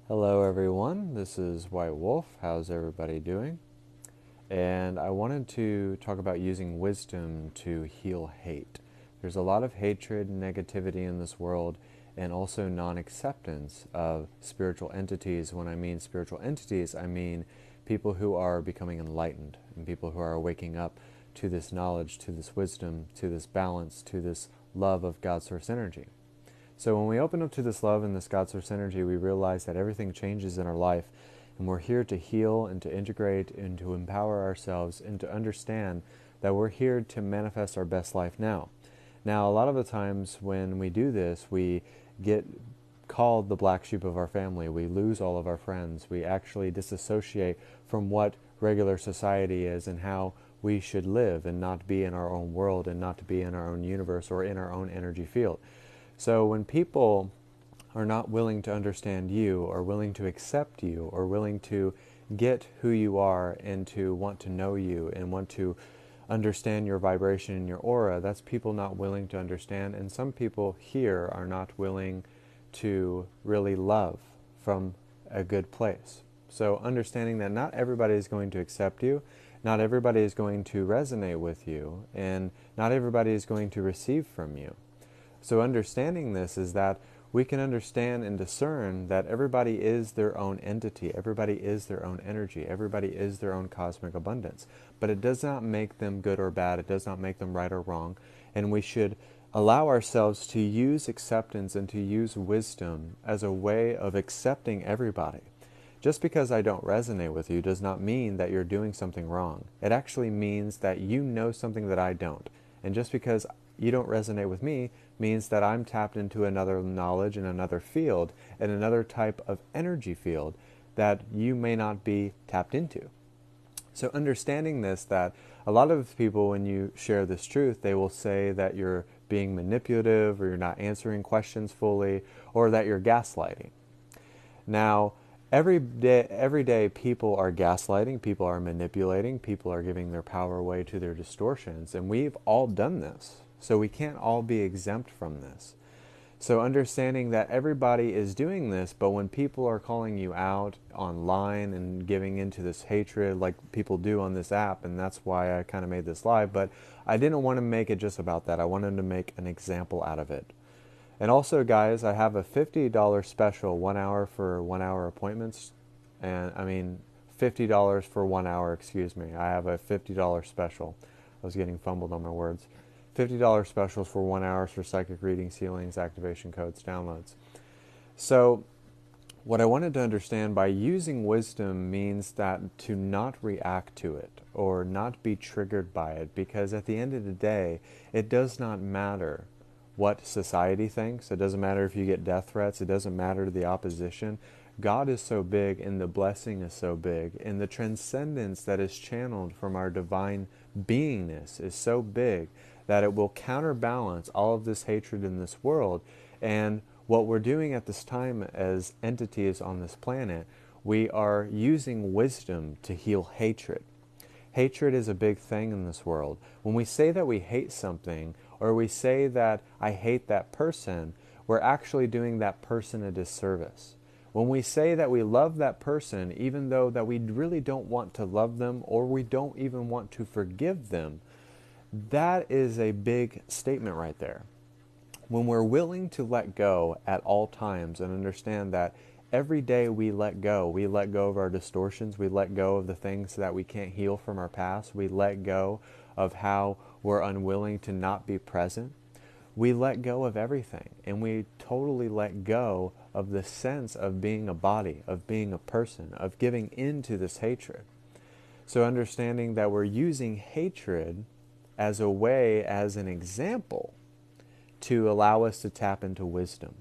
Hello everyone, this is White Wolf. How's everybody doing? And I wanted to talk about using wisdom to heal hate. There's a lot of hatred and negativity in this world, and also non-acceptance of spiritual entities. When I mean spiritual entities, I mean people who are becoming enlightened and people who are waking up to this knowledge, to this wisdom, to this balance, to this love of God Source energy. So when we open up to this love and this God Source energy, we realize that everything changes in our life, and we're here to heal and to integrate and to empower ourselves and to understand that we're here to manifest our best life now. Now, a lot of the times when we do this, we get called the black sheep of our family. We lose all of our friends. We actually disassociate from what regular society is and how we should live and not be in our own world and not to be in our own universe or in our own energy field. So when people are not willing to understand you or willing to accept you or willing to get who you are and to want to know you and want to understand your vibration and your aura, that's people not willing to understand. And some people here are not willing to really love from a good place. So understanding that not everybody is going to accept you, not everybody is going to resonate with you, and not everybody is going to receive from you. So understanding this is that we can understand and discern that everybody is their own entity, everybody is their own energy, everybody is their own cosmic abundance. But it does not make them good or bad, it does not make them right or wrong, and we should allow ourselves to use acceptance and to use wisdom as a way of accepting everybody. Just because I don't resonate with you does not mean that you're doing something wrong. It actually means that you know something that I don't. And just because you don't resonate with me means that I'm tapped into another knowledge in another field and another type of energy field that you may not be tapped into. So understanding this, that a lot of people, when you share this truth, they will say that you're being manipulative or you're not answering questions fully or that you're gaslighting. Now, every day people are gaslighting, people are manipulating, people are giving their power away to their distortions, and we've all done this. So we can't all be exempt from this. So understanding that everybody is doing this, but when people are calling you out online and giving into this hatred like people do on this app, and that's why I kind of made this live, but I didn't want to make it just about that. I wanted to make an example out of it. And also, guys, I have a $50 special, 1 hour for 1 hour appointments. And I mean, $50 for 1 hour, excuse me. I have a $50 special. I was getting fumbled on my words. $50 specials for 1 hour for psychic readings, healings, activation codes, downloads. So what I wanted to understand by using wisdom means that to not react to it or not be triggered by it, because at the end of the day, it does not matter what society thinks. It doesn't matter if you get death threats. It doesn't matter to the opposition. God is so big and the blessing is so big and the transcendence that is channeled from our divine beingness is so big that it will counterbalance all of this hatred in this world. And what we're doing at this time as entities on this planet, we are using wisdom to heal hatred. Hatred is a big thing in this world. When we say that we hate something, or we say that I hate that person, we're actually doing that person a disservice. When we say that we love that person, even though that we really don't want to love them, or we don't even want to forgive them, that is a big statement right there. When we're willing to let go at all times and understand that every day we let go of our distortions, we let go of the things that we can't heal from our past, we let go of how we're unwilling to not be present. We let go of everything, and we totally let go of the sense of being a body, of being a person, of giving into this hatred. So understanding that we're using hatred as a way, as an example, to allow us to tap into wisdom.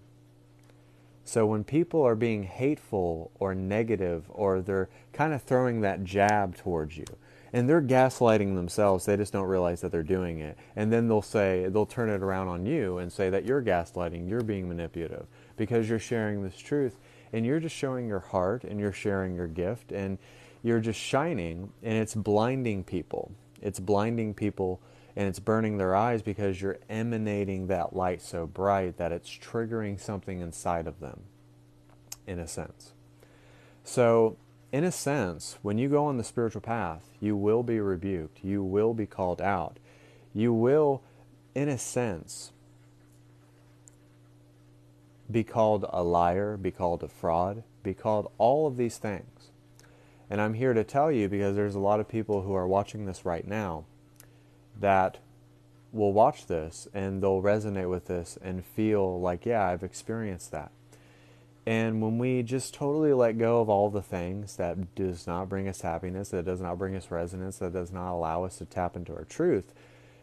So when people are being hateful or negative, or they're kind of throwing that jab towards you, and they're gaslighting themselves, they just don't realize that they're doing it. And then they'll turn it around on you and say that you're gaslighting, you're being manipulative, because you're sharing this truth, and you're just showing your heart, and you're sharing your gift, and you're just shining, and it's blinding people. It's blinding people, and it's burning their eyes because you're emanating that light so bright that it's triggering something inside of them, in a sense. So, in a sense, when you go on the spiritual path, you will be rebuked. You will be called out. You will, in a sense, be called a liar, be called a fraud, be called all of these things. And I'm here to tell you, because there's a lot of people who are watching this right now that will watch this and they'll resonate with this and feel like, yeah, I've experienced that. And when we just totally let go of all the things that does not bring us happiness, that does not bring us resonance, that does not allow us to tap into our truth,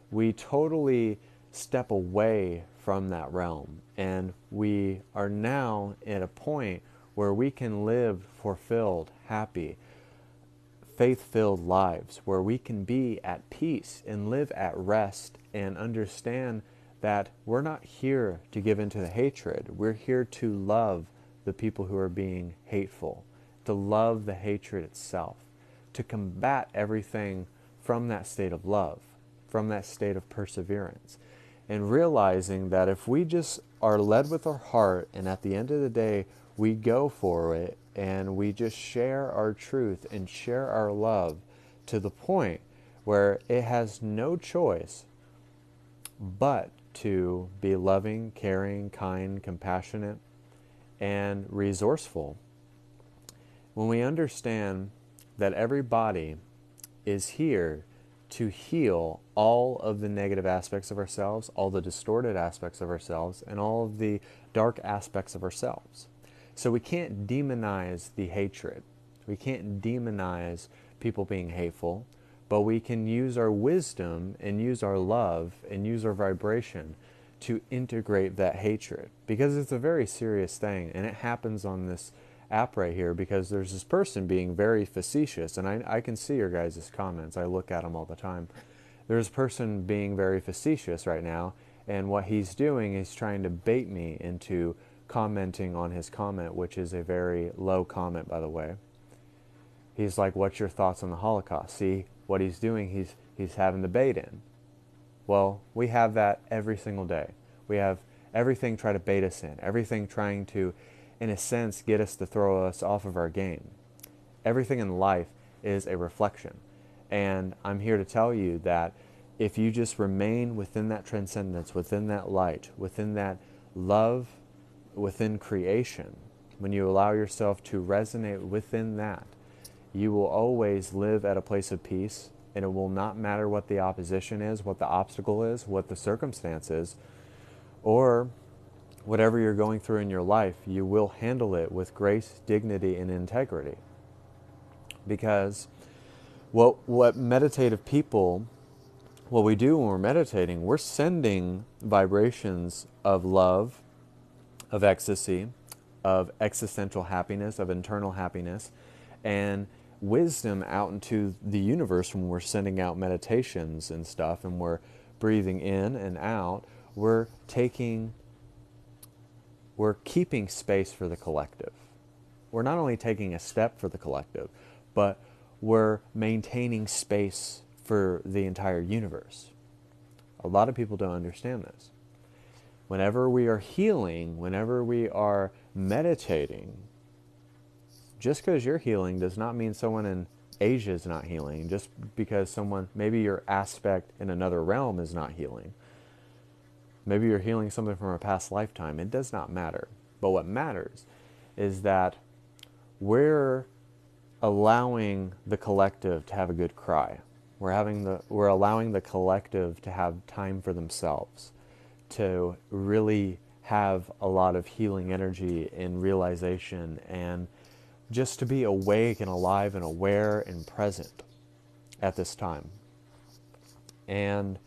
we totally step away from that realm. And we are now at a point where we can live fulfilled, happy, faith-filled lives, where we can be at peace and live at rest and understand that we're not here to give into the hatred. We're here to love the people who are being hateful, to love the hatred itself, to combat everything from that state of love, from that state of perseverance, and realizing that if we just are led with our heart and at the end of the day we go for it and we just share our truth and share our love to the point where it has no choice but to be loving, caring, kind, compassionate, and resourceful. When we understand that everybody is here to heal all of the negative aspects of ourselves, all the distorted aspects of ourselves, and all of the dark aspects of ourselves. So we can't demonize the hatred. We can't demonize people being hateful, but we can use our wisdom and use our love and use our vibration to integrate that hatred, because it's a very serious thing. And it happens on this app right here because there's this person being very facetious, and I can see your guys' comments. I look at them all the time. There's a person being very facetious right now, and what he's doing is trying to bait me into commenting on his comment, which is a very low comment, by the way. He's like, what's your thoughts on the Holocaust? See what he's doing? He's having the bait in. Well, we have that every single day. We have everything try to bait us in, everything trying to, in a sense, get us to throw us off of our game. Everything in life is a reflection. And I'm here to tell you that if you just remain within that transcendence, within that light, within that love, within creation, when you allow yourself to resonate within that, you will always live at a place of peace. And it will not matter what the opposition is, what the obstacle is, what the circumstance is, or whatever you're going through in your life, you will handle it with grace, dignity, and integrity. Because what meditative people, what we do when we're meditating, we're sending vibrations of love, of ecstasy, of existential happiness, of internal happiness, and wisdom out into the universe. When we're sending out meditations and stuff and we're breathing in and out, we're keeping space for the collective. We're not only taking a step for the collective, but we're maintaining space for the entire universe. A lot of people don't understand this. Whenever we are healing, whenever we are meditating, just because you're healing does not mean someone in Asia is not healing. Just because someone, maybe your aspect in another realm is not healing. Maybe you're healing something from a past lifetime. It does not matter. But what matters is that we're allowing the collective to have a good cry. We're allowing the collective to have time for themselves, to really have a lot of healing energy and realization, and just to be awake and alive and aware and present at this time. And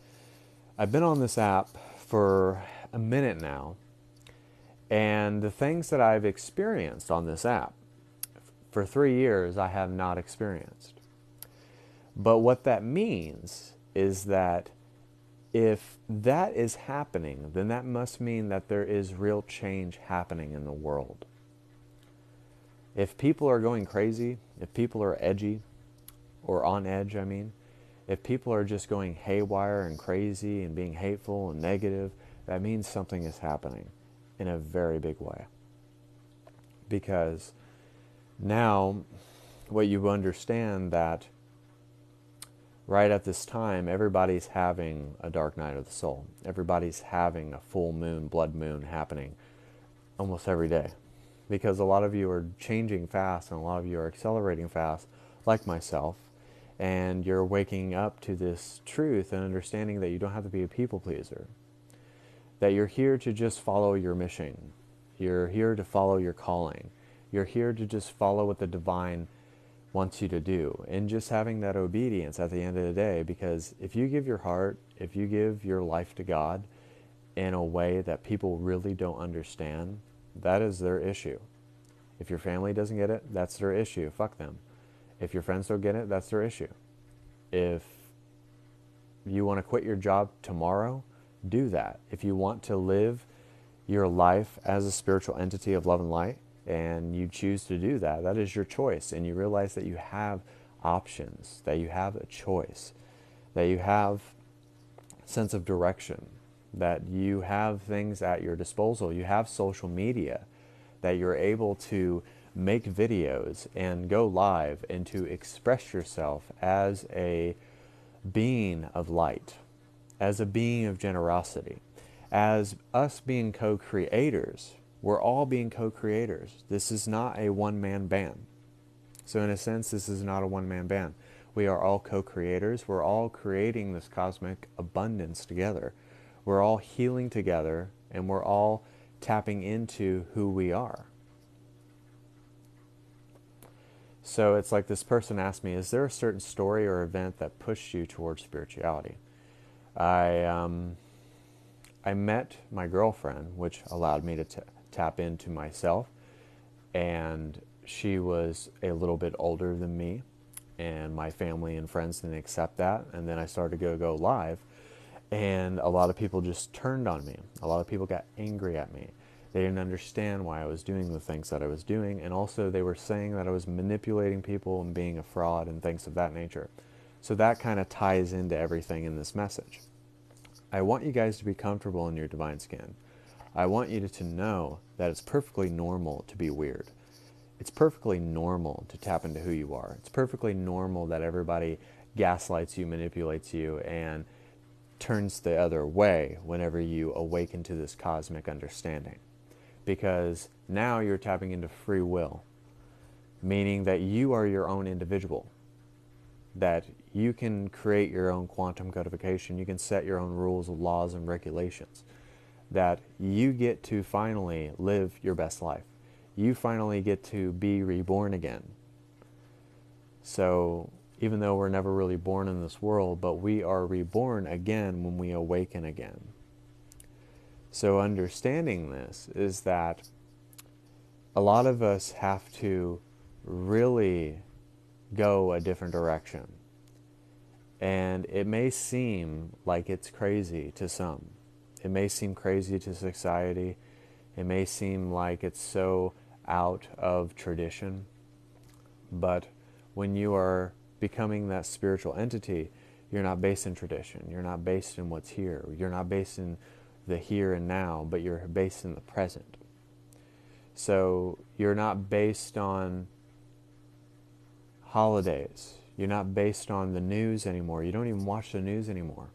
I've been on this app for a minute now, and the things that I've experienced on this app for 3 years I have not experienced. But what that means is that if that is happening, then that must mean that there is real change happening in the world. If people are going crazy, if people are edgy, or on edge, if people are just going haywire and crazy and being hateful and negative, that means something is happening in a very big way. Because Now, what you understand that right at this time, everybody's having a dark night of the soul. Everybody's having a full moon, blood moon happening almost every day. Because a lot of you are changing fast and a lot of you are accelerating fast, like myself. And you're waking up to this truth and understanding that you don't have to be a people pleaser. That you're here to just follow your mission. You're here to follow your calling. You're here to just follow what the divine wants you to do. And just having that obedience at the end of the day. Because if you give your heart, if you give your life to God in a way that people really don't understand, that is their issue. If your family doesn't get it, that's their issue. Fuck them. If your friends don't get it, that's their issue. If you want to quit your job tomorrow, do that. If you want to live your life as a spiritual entity of love and light, and you choose to do that, that is your choice. And you realize that you have options, that you have a choice, that you have a sense of direction, that you have things at your disposal. You have social media, that you're able to make videos and go live and to express yourself as a being of light, as a being of generosity, as us being co-creators. We're all being co-creators. This is not a one-man band. So in a sense, this is not a one-man band. We are all co-creators. We're all creating this cosmic abundance together. We're all healing together, and we're all tapping into who we are. So it's like this person asked me, is there a certain story or event that pushed you towards spirituality? I met my girlfriend, which allowed me to tap into myself. And she was a little bit older than me. And my family and friends didn't accept that. And then I started to go live. And a lot of people just turned on me. A lot of people got angry at me. They didn't understand why I was doing the things that I was doing. And also they were saying that I was manipulating people and being a fraud and things of that nature. So that kind of ties into everything in this message. I want you guys to be comfortable in your divine skin. I want you to know that it's perfectly normal to be weird. It's perfectly normal to tap into who you are. It's perfectly normal that everybody gaslights you, manipulates you, and turns the other way whenever you awaken to this cosmic understanding. Because now you're tapping into free will, meaning that you are your own individual, that you can create your own quantum codification, you can set your own rules, laws, and regulations, that you get to finally live your best life. You finally get to be reborn again. So even though we're never really born in this world, but we are reborn again when we awaken again. So understanding this is that a lot of us have to really go a different direction. And it may seem like it's crazy to some. It may seem crazy to society. It may seem like it's so out of tradition. But when you are becoming that spiritual entity, you're not based in tradition. You're not based in what's here. You're not based in the here and now, but you're based in the present. So you're not based on holidays. You're not based on the news anymore. You don't even watch the news anymore.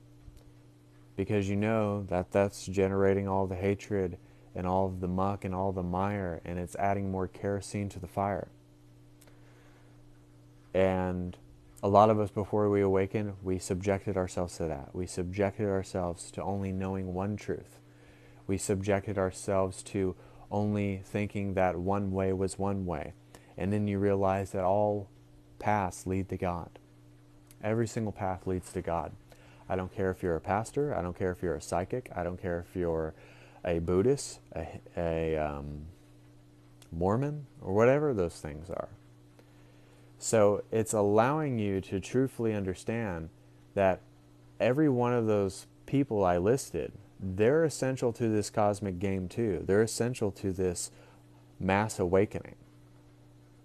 Because you know that that's generating all the hatred and all of the muck and all the mire, and it's adding more kerosene to the fire. And a lot of us, before we awaken, we subjected ourselves to that. We subjected ourselves to only knowing one truth. We subjected ourselves to only thinking that one way was one way. And then you realize that all paths lead to God. Every single path leads to God. I don't care if you're a pastor. I don't care if you're a psychic. I don't care if you're a Buddhist, a Mormon, or whatever those things are. So it's allowing you to truthfully understand that every one of those people I listed, they're essential to this cosmic game too. They're essential to this mass awakening.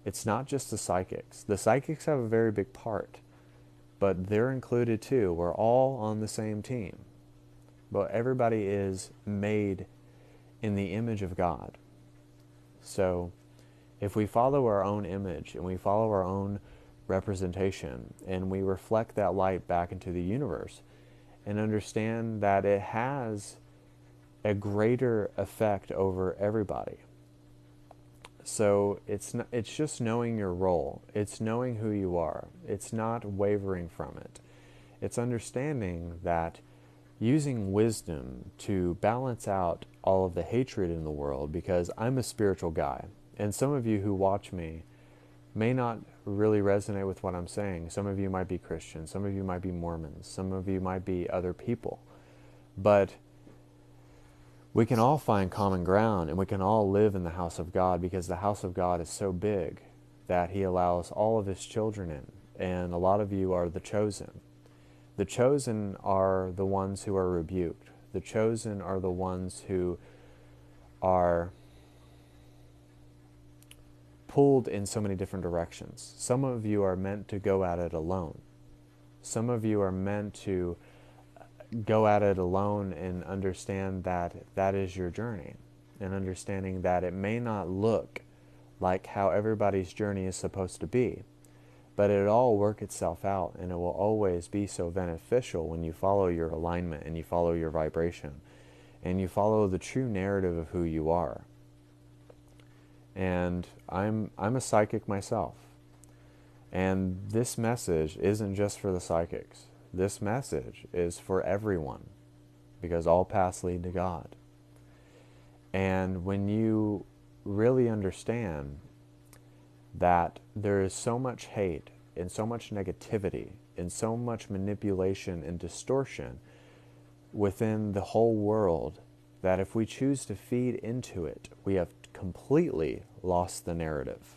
It's not just the psychics. The psychics have a very big part, but they're included too. We're all on the same team. But everybody is made in the image of God. So If we follow our own image and we follow our own representation and we reflect that light back into the universe and understand that it has a greater effect over everybody. So it's just knowing your role. It's knowing who you are. It's not wavering from it. It's understanding that using wisdom to balance out all of the hatred in the world, because I'm a spiritual guy. And some of you who watch me may not really resonate with what I'm saying. Some of you might be Christians. Some of you might be Mormons. Some of you might be other people. But we can all find common ground and we can all live in the house of God, because the house of God is so big that He allows all of His children in. And a lot of you are the chosen. The chosen are the ones who are rebuked. The chosen are the ones who are pulled in so many different directions. Some of you are meant to go at it alone. Some of you are meant to go at it alone and understand that that is your journey, and understanding that it may not look like how everybody's journey is supposed to be, but it'll all work itself out, and it will always be so beneficial when you follow your alignment and you follow your vibration and you follow the true narrative of who you are. And I'm a psychic myself. And this message isn't just for the psychics. This message is for everyone, because all paths lead to God. And when you really understand that there is so much hate and so much negativity and so much manipulation and distortion within the whole world, that if we choose to feed into it, we have completely lost the narrative.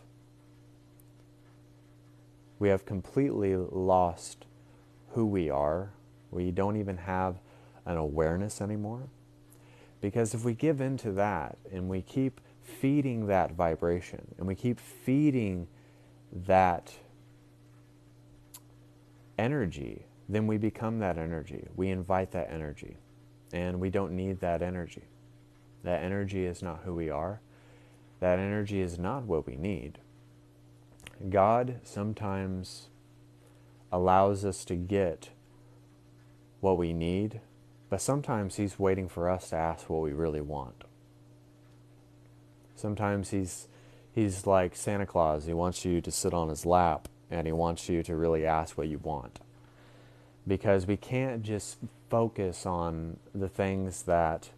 We have completely lost who we are. We don't even have an awareness anymore. Because if we give into that and we keep feeding that vibration and we keep feeding that energy, then we become that energy. We invite that energy. And we don't need that energy. That energy is not who we are. That energy is not what we need. God sometimes allows us to get what we need, but sometimes He's waiting for us to ask what we really want. Sometimes He's like Santa Claus. He wants you to sit on His lap, and He wants you to really ask what you want. Because we can't just focus on the things that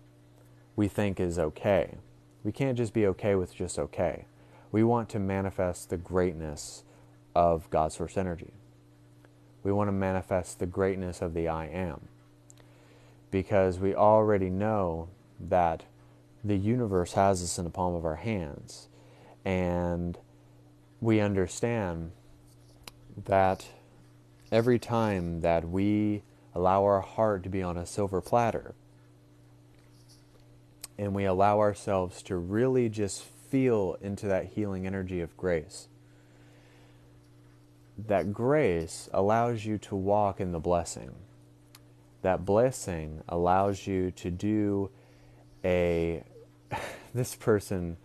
we think is okay. We can't just be okay with just okay. We want to manifest the greatness of God's source energy. We want to manifest the greatness of the I Am. Because we already know that the universe has us in the palm of our hands. And we understand that every time that we allow our heart to be on a silver platter, and we allow ourselves to really just feel into that healing energy of grace, that grace allows you to walk in the blessing. That blessing allows you to do this person,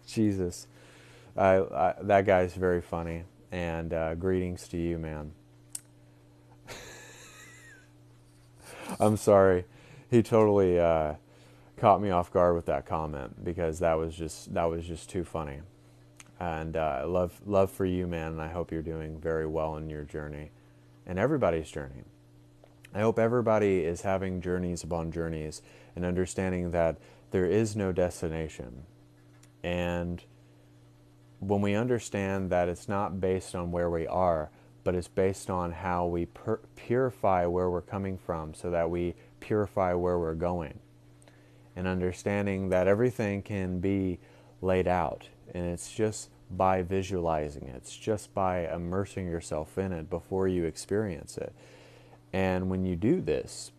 Jesus, that guy's very funny, and greetings to you, man. I'm sorry. He totally caught me off guard with that comment, because that was just too funny. And love for you, man, and I hope you're doing very well in your journey, and everybody's journey. I hope everybody is having journeys upon journeys and understanding that there is no destination. And when we understand that it's not based on where we are, but it's based on how we purify where we're coming from, so that we purify where we're going. And understanding that everything can be laid out, and it's just by visualizing it. It's just by immersing yourself in it before you experience it. And when you do this,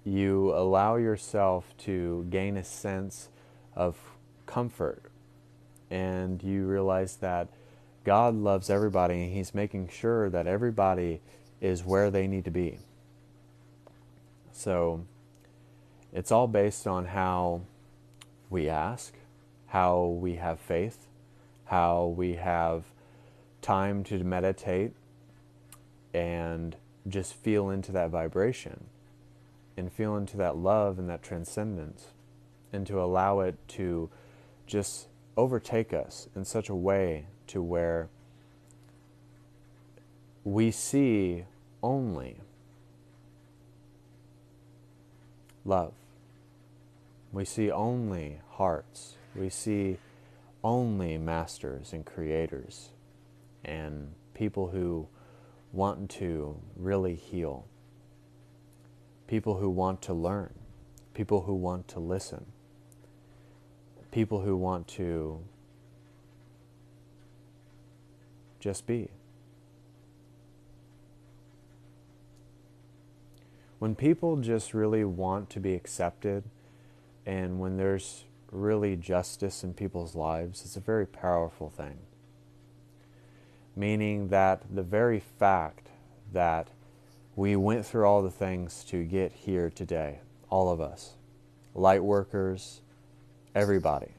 you allow yourself to gain a sense of comfort, and you realize that God loves everybody, and He's making sure that everybody is where they need to be. So it's all based on how we ask, how we have faith, how we have time to meditate and just feel into that vibration and feel into that love and that transcendence, and to allow it to just overtake us in such a way to where we see only love. We see only hearts. We see only masters and creators and people who want to really heal, people who want to learn, people who want to listen, people who want to just be. When people just really want to be accepted, and when there's really justice in people's lives, it's a very powerful thing. Meaning that the very fact that we went through all the things to get here today, all of us, light workers, everybody.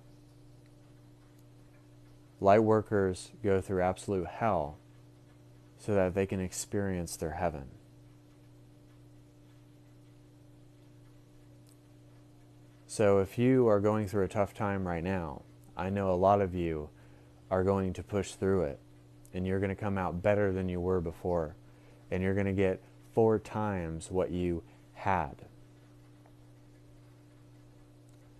Light workers go through absolute hell so that they can experience their heaven. So if you are going through a tough time right now, I know a lot of you are going to push through it, and you're going to come out better than you were before, and you're going to get 4 times what you had.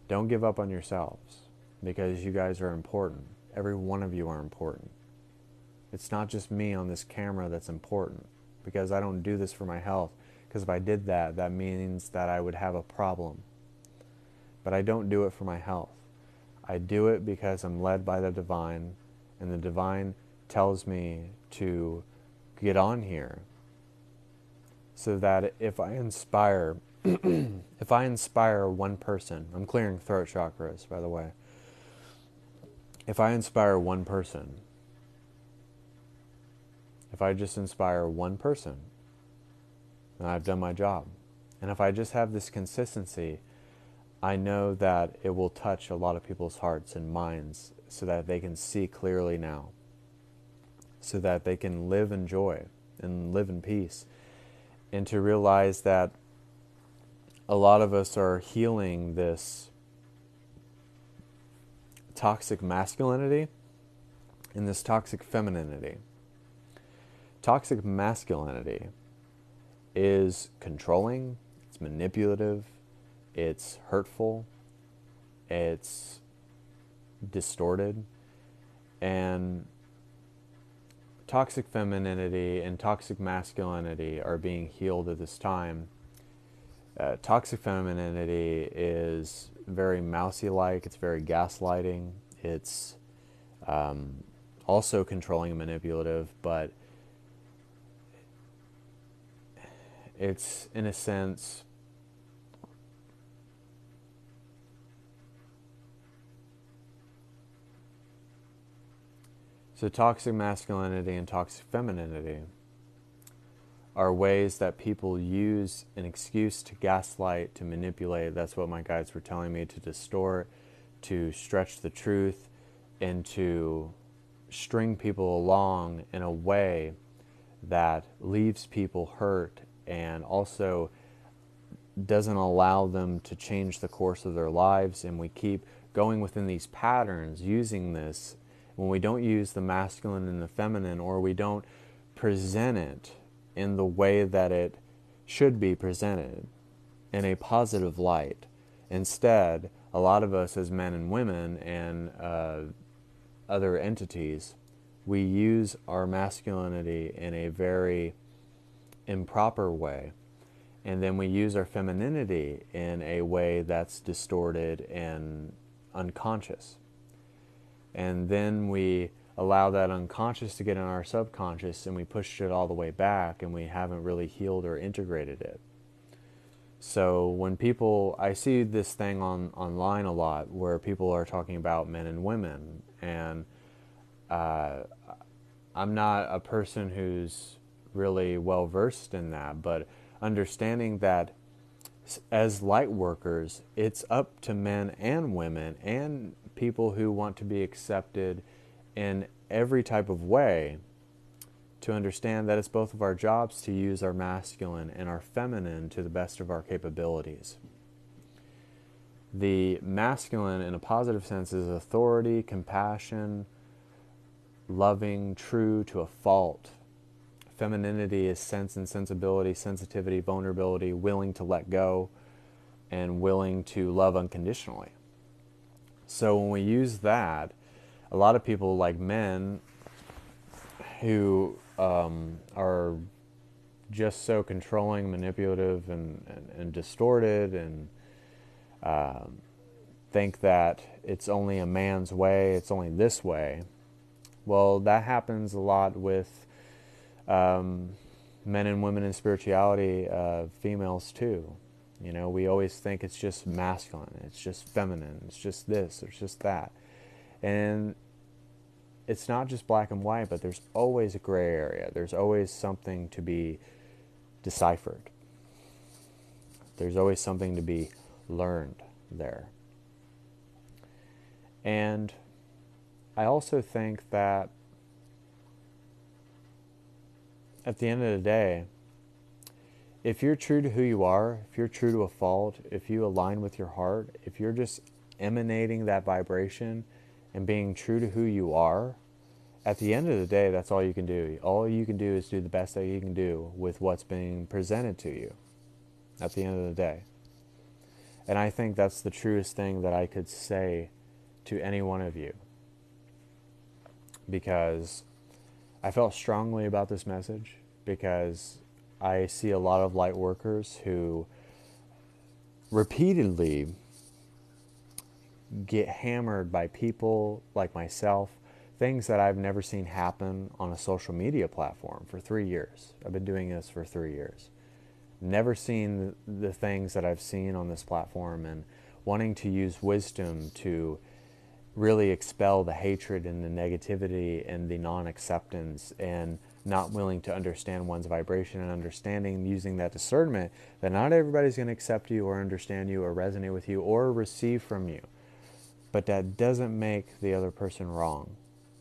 Don't give up on yourselves, because you guys are important. Every one of you are important. It's not just me on this camera that's important, because I don't do this for my health, because if I did that, that means that I would have a problem. But I don't do it for my health. I do it because I'm led by the divine, and the divine tells me to get on here so that if I inspire if I inspire one person, I'm clearing throat chakras, by the way. If I inspire one person, if I just inspire one person, then I've done my job. And if I just have this consistency, I know that it will touch a lot of people's hearts and minds so that they can see clearly now, so that they can live in joy and live in peace, and to realize that a lot of us are healing this toxic masculinity and this toxic femininity. Toxic masculinity is controlling, it's manipulative, it's hurtful, it's distorted, and toxic femininity and toxic masculinity are being healed at this time. Toxic femininity is very mousy-like, it's very gaslighting, it's also controlling and manipulative, but it's, in a sense, so toxic masculinity and toxic femininity are ways that people use an excuse to gaslight, to manipulate. That's what my guides were telling me, to distort, to stretch the truth, and to string people along in a way that leaves people hurt and also doesn't allow them to change the course of their lives. And we keep going within these patterns, using this. When we don't use the masculine and the feminine, or we don't present it in the way that it should be presented, in a positive light. Instead, a lot of us as men and women and other entities, we use our masculinity in a very improper way, and then we use our femininity in a way that's distorted and unconscious. And then we allow that unconscious to get in our subconscious, and we push it all the way back, and we haven't really healed or integrated it. So when people, I see this thing online a lot where people are talking about men and women, and I'm not a person who's really well versed in that, but understanding that as light workers, it's up to men and women and people who want to be accepted in every type of way to understand that it's both of our jobs to use our masculine and our feminine to the best of our capabilities. The masculine, in a positive sense, is authority, compassion, loving, true to a fault. Femininity is sense and sensibility, sensitivity, vulnerability, willing to let go, and willing to love unconditionally. So when we use that, a lot of people, like men, who are just so controlling, manipulative, and distorted, and think that it's only a man's way, it's only this way. Well, that happens a lot with men and women in spirituality, females too. You know, we always think it's just masculine, it's just feminine, it's just this, it's just that. And it's not just black and white, but there's always a gray area. There's always something to be deciphered. There's always something to be learned there. And I also think that at the end of the day, if you're true to who you are, if you're true to a fault, if you align with your heart, if you're just emanating that vibration and being true to who you are, at the end of the day, that's all you can do. All you can do is do the best that you can do with what's being presented to you at the end of the day. And I think that's the truest thing that I could say to any one of you, because I felt strongly about this message, because I see a lot of light workers who repeatedly get hammered by people like myself, things that I've never seen happen on a social media platform for 3 years. I've been doing this for 3 years. Never seen the things that I've seen on this platform, and wanting to use wisdom to really expel the hatred and the negativity and the non-acceptance, and not willing to understand one's vibration, and understanding, using that discernment that not everybody's going to accept you or understand you or resonate with you or receive from you. But that doesn't make the other person wrong.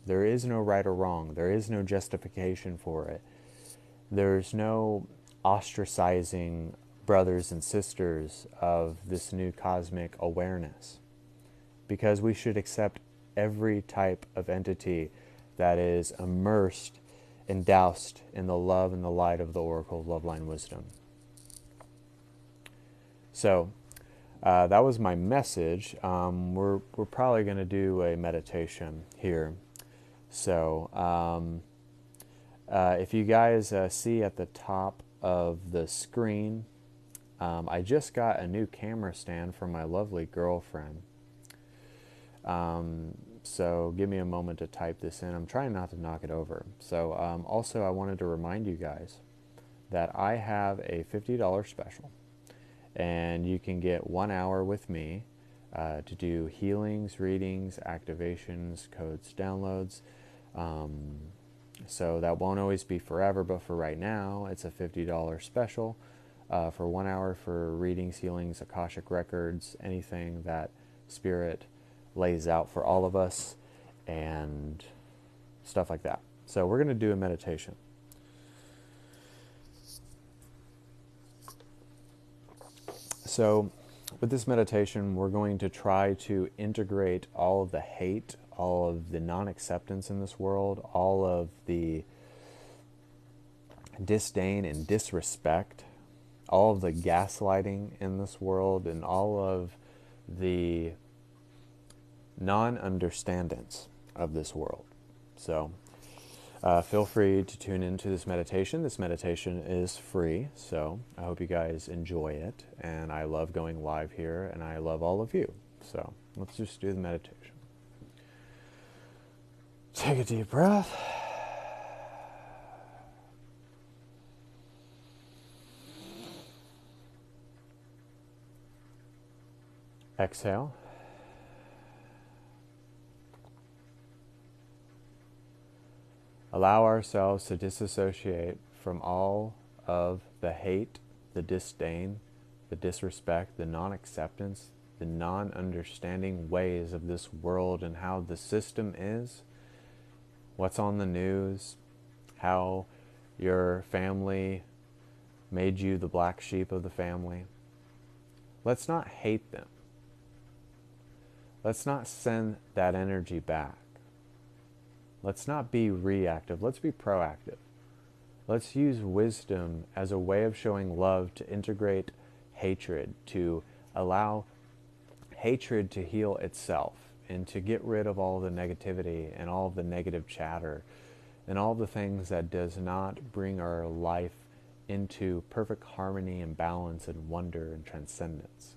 There is no right or wrong. There is no justification for it. There's no ostracizing brothers and sisters of this new cosmic awareness, because we should accept every type of entity that is immersed and doused in the love and the light of the Oracle of Loveline Wisdom. So that was my message. We're probably going to do a meditation here. So if you guys see at the top of the screen, I just got a new camera stand from my lovely girlfriend. So give me a moment to type this in. I'm trying not to knock it over. So also I wanted to remind you guys that I have a $50 special, and you can get 1 hour with me to do healings, readings, activations, codes, downloads. So that won't always be forever, but for right now, it's a $50 special for 1 hour for readings, healings, Akashic records, anything that Spirit lays out for all of us, and stuff like that. So we're going to do a meditation. So with this meditation, we're going to try to integrate all of the hate, all of the non-acceptance in this world, all of the disdain and disrespect, all of the gaslighting in this world, and all of the non-understandings of this world. So feel free to tune into this meditation. This meditation is free, so I hope you guys enjoy it. And I love going live here, and I love all of you. So let's just do the meditation. Take a deep breath. Exhale. Allow ourselves to disassociate from all of the hate, the disdain, the disrespect, the non-acceptance, the non-understanding ways of this world and how the system is, what's on the news, how your family made you the black sheep of the family. Let's not hate them. Let's not send that energy back. Let's not be reactive. Let's be proactive. Let's use wisdom as a way of showing love to integrate hatred, to allow hatred to heal itself, and to get rid of all the negativity and all of the negative chatter and all the things that does not bring our life into perfect harmony and balance and wonder and transcendence.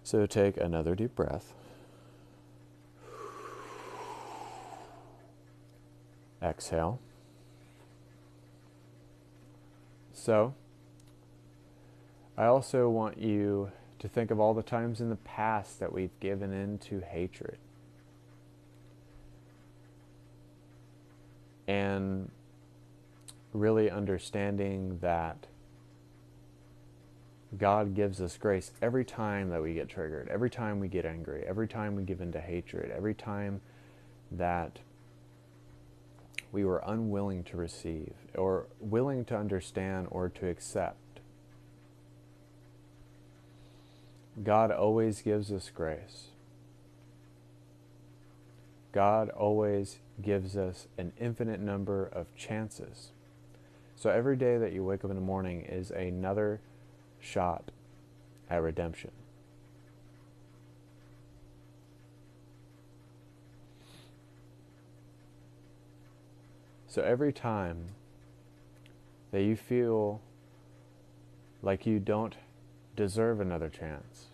So take another deep breath. Exhale. So, I also want you to think of all the times in the past that we've given in to hatred. And really understanding that God gives us grace every time that we get triggered, every time we get angry, every time we give in to hatred, every time that we were unwilling to receive or willing to understand or to accept. God always gives us grace. God always gives us an infinite number of chances. So every day that you wake up in the morning is another shot at redemption. So every time that you feel like you don't deserve another chance,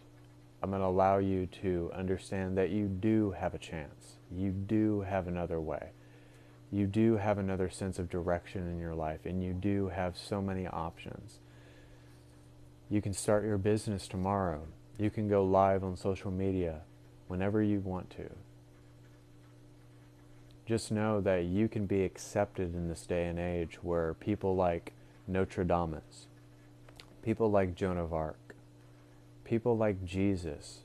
I'm going to allow you to understand that you do have a chance. You do have another way. You do have another sense of direction in your life, and you do have so many options. You can start your business tomorrow. You can go live on social media whenever you want to. Just know that you can be accepted in this day and age where people like Notre Dame, people like Joan of Arc, people like Jesus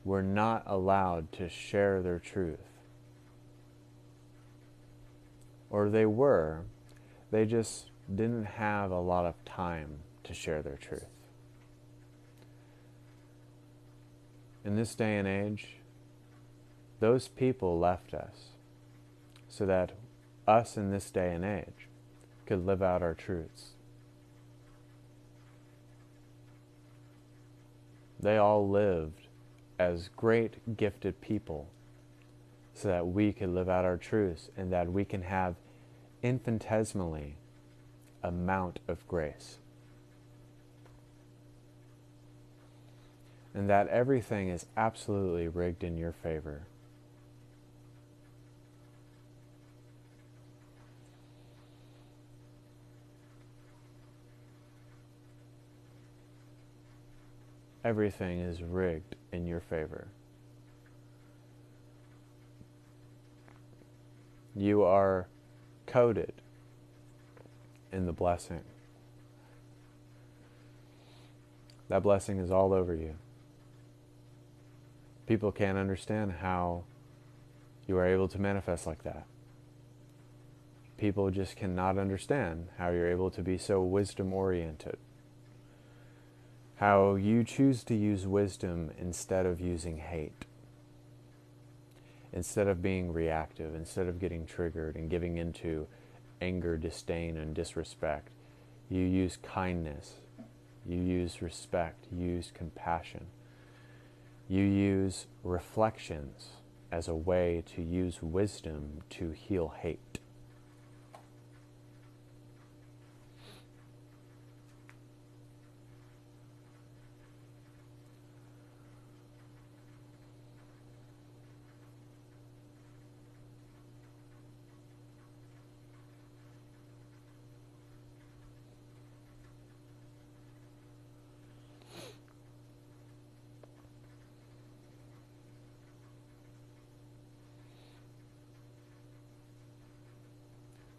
were not allowed to share their truth. Or they were, they just didn't have a lot of time to share their truth. In this day and age, those people left us so that us in this day and age could live out our truths. They all lived as great gifted people so that we could live out our truths and that we can have infinitesimally amount of grace. And that everything is absolutely rigged in your favor. Everything is rigged in your favor. You are coded in the blessing. That blessing is all over you. People can't understand how you are able to manifest like that. People just cannot understand how you're able to be so wisdom-oriented. How you choose to use wisdom instead of using hate. Instead of being reactive, instead of getting triggered and giving into anger, disdain, and disrespect. You use kindness. You use respect. You use compassion. You use reflections as a way to use wisdom to heal hate.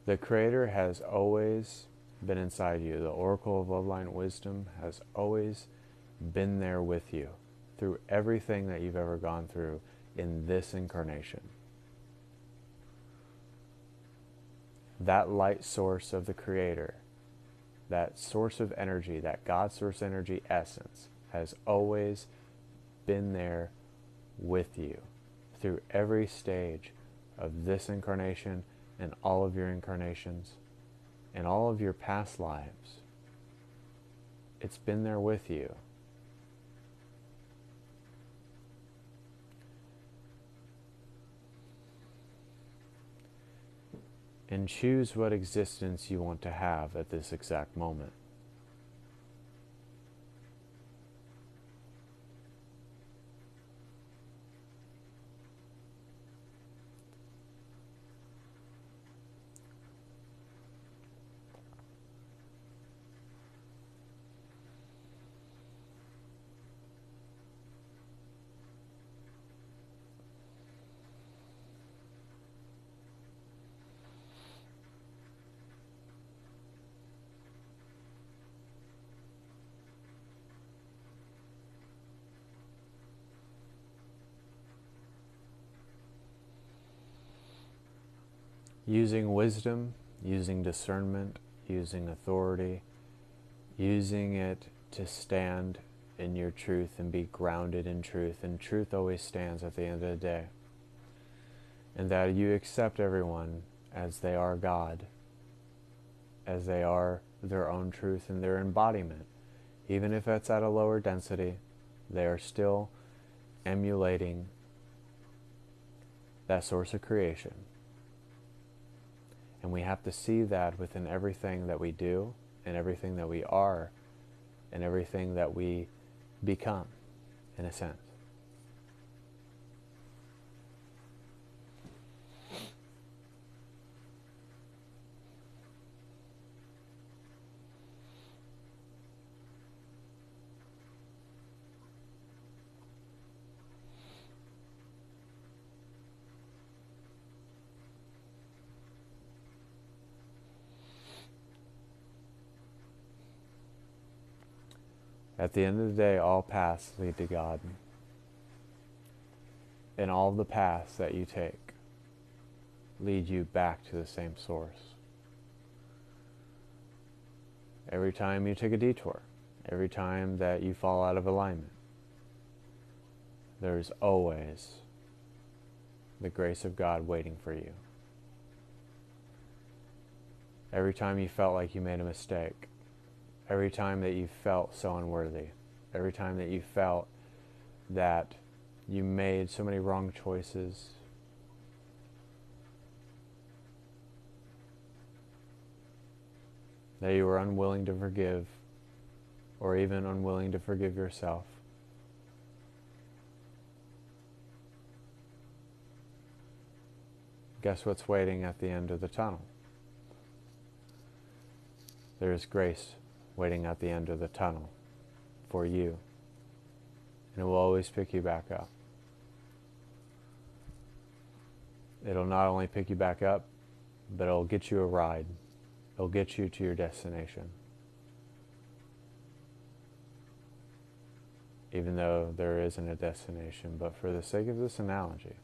The Creator has always been inside you. The Oracle of Love Light and Wisdom has always been there with you through everything that you've ever gone through in this incarnation. That light source of the Creator, that source of energy, that God source energy essence, has always been there with you through every stage of this incarnation and all of your incarnations and all of your past lives. It's been there with you. And choose what existence you want to have at this exact moment. Using wisdom, using discernment, using authority, using it to stand in your truth and be grounded in truth. And truth always stands at the end of the day. And that you accept everyone as they are God, as they are their own truth and their embodiment. Even if it's at a lower density, they are still emulating that source of creation. And we have to see that within everything that we do, and everything that we are, and everything that we become, in a sense. At the end of the day, all paths lead to God. And all of the paths that you take lead you back to the same source. Every time you take a detour, every time that you fall out of alignment, there's always the grace of God waiting for you. Every time you felt like you made a mistake, every time that you felt so unworthy, every time that you felt that you made so many wrong choices, that you were unwilling to forgive, or even unwilling to forgive yourself, guess what's waiting at the end of the tunnel? There is grace waiting at the end of the tunnel for you. And it will always pick you back up. It'll not only pick you back up, but it'll get you a ride. It'll get you to your destination. Even though there isn't a destination, but for the sake of this analogy,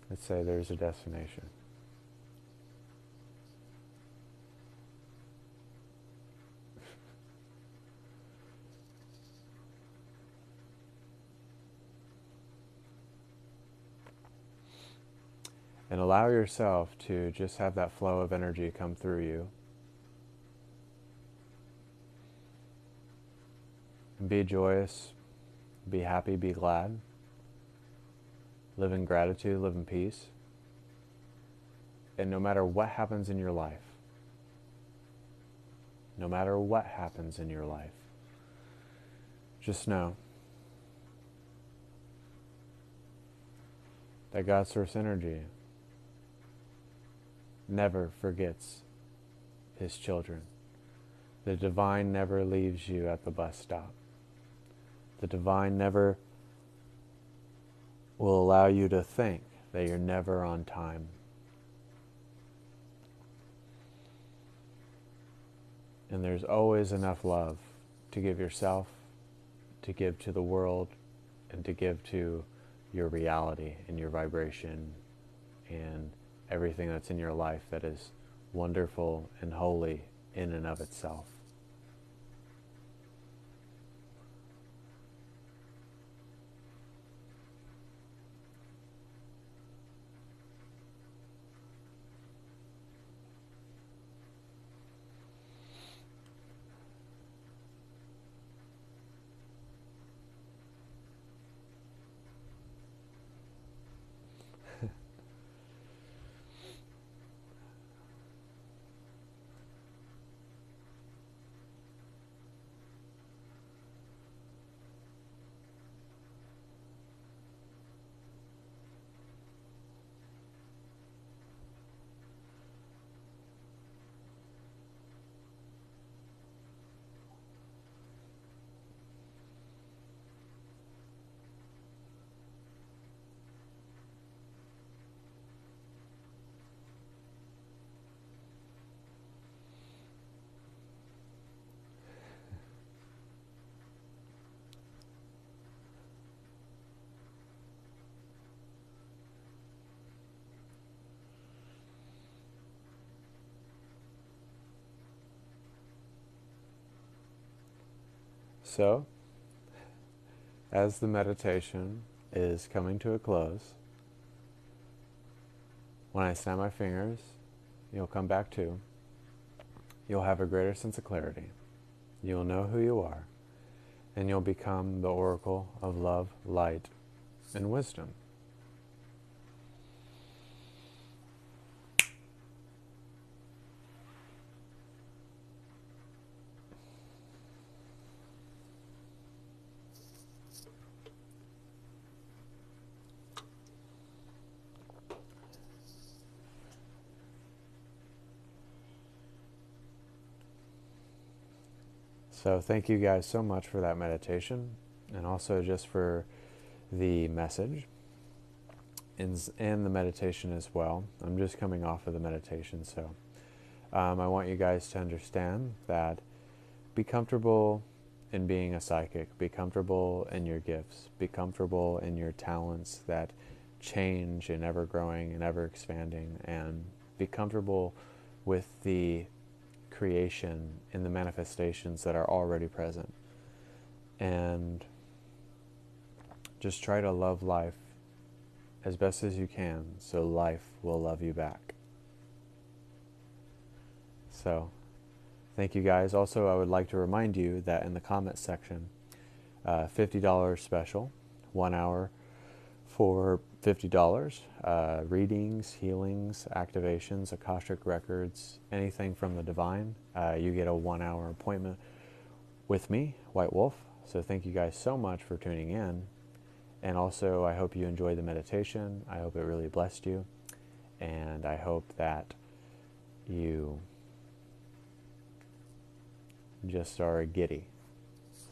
let's say there's a destination. And allow yourself to just have that flow of energy come through you. And be joyous, be happy, be glad. Live in gratitude, live in peace. And no matter what happens in your life, no matter what happens in your life, just know that God Source Energy never forgets His children. The Divine never leaves you at the bus stop. The Divine never will allow you to think that you're never on time. And there's always enough love to give yourself, to give to the world, and to give to your reality and your vibration and everything that's in your life that is wonderful and holy in and of itself. So, as the meditation is coming to a close, when I snap my fingers, you'll come back to. You'll have a greater sense of clarity. You'll know who you are, and you'll become the oracle of love, light, and wisdom. So thank you guys so much for that meditation, and also just for the message and the meditation as well. I'm just coming off of the meditation, so I want you guys to understand that be comfortable in being a psychic, be comfortable in your gifts, be comfortable in your talents that change and ever growing and ever expanding, and be comfortable with the creation and the manifestations that are already present. And just try to love life as best as you can, so life will love you back. So, thank you guys. Also, I would like to remind you that in the comments section, $50 special, 1 hour for $50. Readings, healings, activations, Akashic records, anything from the divine. You get a 1 hour appointment with me, White Wolf. So thank you guys so much for tuning in. And also, I hope you enjoyed the meditation. I hope it really blessed you. And I hope that you just are giddy.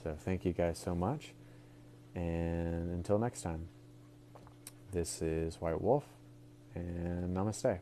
So thank you guys so much. And until next time, this is White Wolf, and namaste.